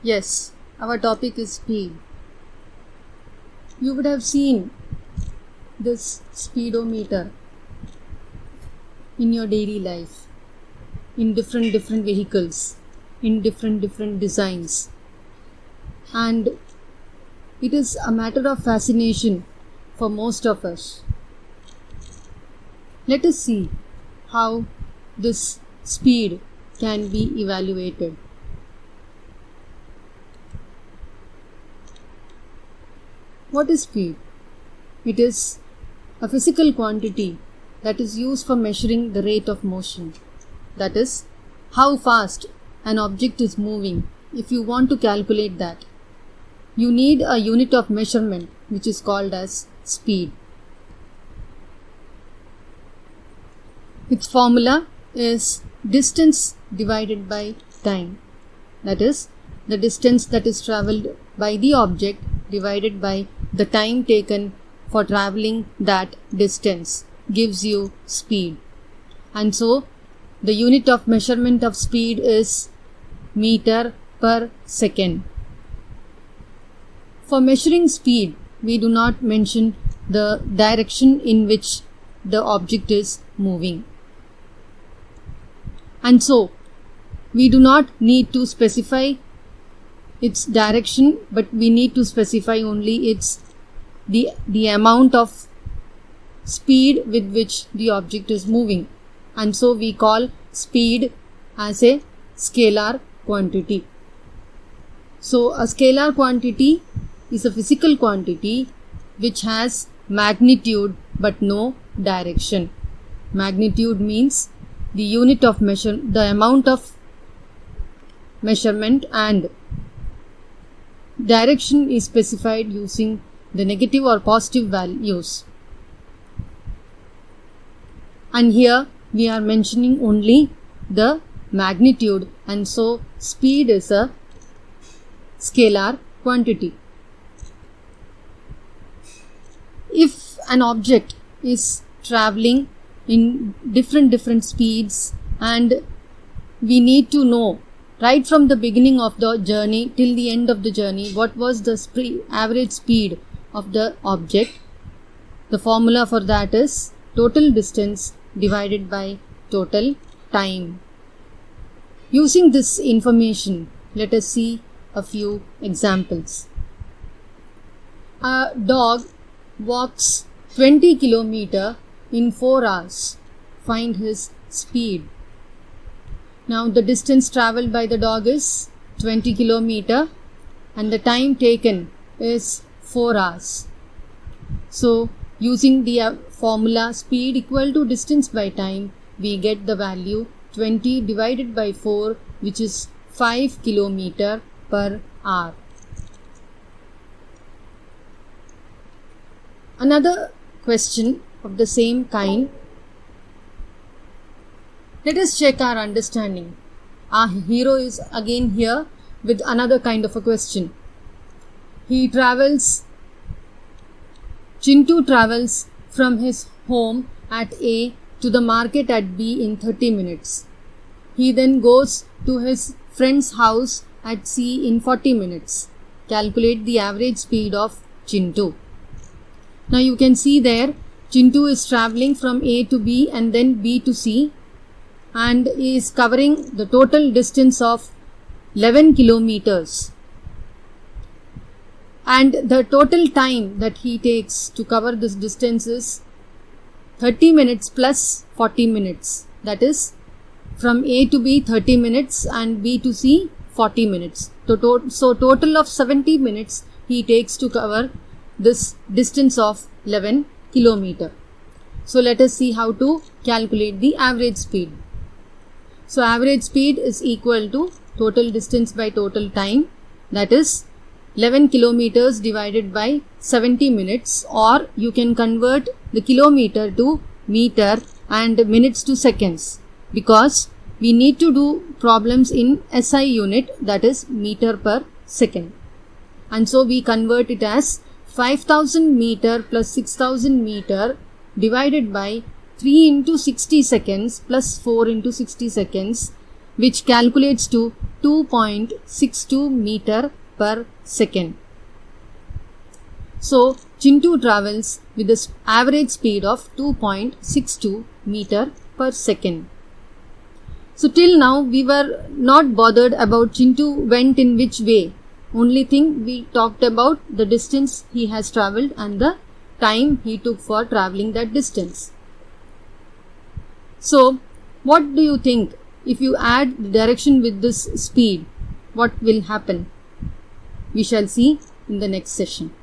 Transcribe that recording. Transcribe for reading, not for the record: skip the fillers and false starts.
Yes, our topic is speed. You would have seen this speedometer in your daily life, in different vehicles, in different designs. And it is a matter of fascination for most of us. Let us see how this speed can be evaluated. What is speed? It is a physical quantity that is used for measuring the rate of motion. That is, how fast an object is moving. If you want to calculate that, you need a unit of measurement which is called as speed. Its formula is distance divided by time. That is, the distance that is travelled by the object divided by the time taken for travelling that distance gives you speed. And so, the unit of measurement of speed is meter per second. For measuring speed, we do not mention the direction in which the object is moving. And so, we do not need to specify its direction, but we need to specify only the amount of speed with which the object is moving. And so we call speed as a scalar quantity. So a scalar quantity is a physical quantity which has magnitude but no direction. Magnitude means the unit of measure, the amount of measurement, and direction is specified using the negative or positive values. And here we are mentioning only the magnitude, and so speed is a scalar quantity. If an object is travelling in different speeds, and we need to know right from the beginning of the journey till the end of the journey what was the average speed of the object, the formula for that is total distance divided by total time. Using this information, let us see a few examples. A dog walks 20 km in 4 hours. Find his speed. Now the distance travelled by the dog is 20 km and the time taken is 4 hours. So using the formula speed equal to distance by time, we get the value 20 divided by 4, which is 5 km per hour. Another question of the same kind. Let us check our understanding. Our hero is again here with another kind of a question. Chintu travels from his home at A to the market at B in 30 minutes. He then goes to his friend's house at C in 40 minutes. Calculate the average speed of Chintu. Now you can see there, Chintu is travelling from A to B and then B to C, and is covering the total distance of 11 kilometers. And the total time that he takes to cover this distance is 30 minutes plus 40 minutes. That is, from A to B 30 minutes and B to C 40 minutes. So total of 70 minutes he takes to cover this distance of 11 kilometer. So let us see how to calculate the average speed. So average speed is equal to total distance by total time, that is 11 kilometers divided by 70 minutes, or you can convert the kilometer to meter and minutes to seconds, because we need to do problems in SI unit, that is meter per second. And so we convert it as 5000 meter plus 6000 meter divided by 3 into 60 seconds plus 4 into 60 seconds which calculates to 2.62 meter per second. So Chintu travels with the average speed of 2.62 meter per second. So till now we were not bothered about Chintu went in which way. Only thing we talked about the distance he has travelled and the time he took for travelling that distance. So what do you think? If you add the direction with this speed, what will happen? We shall see in the next session.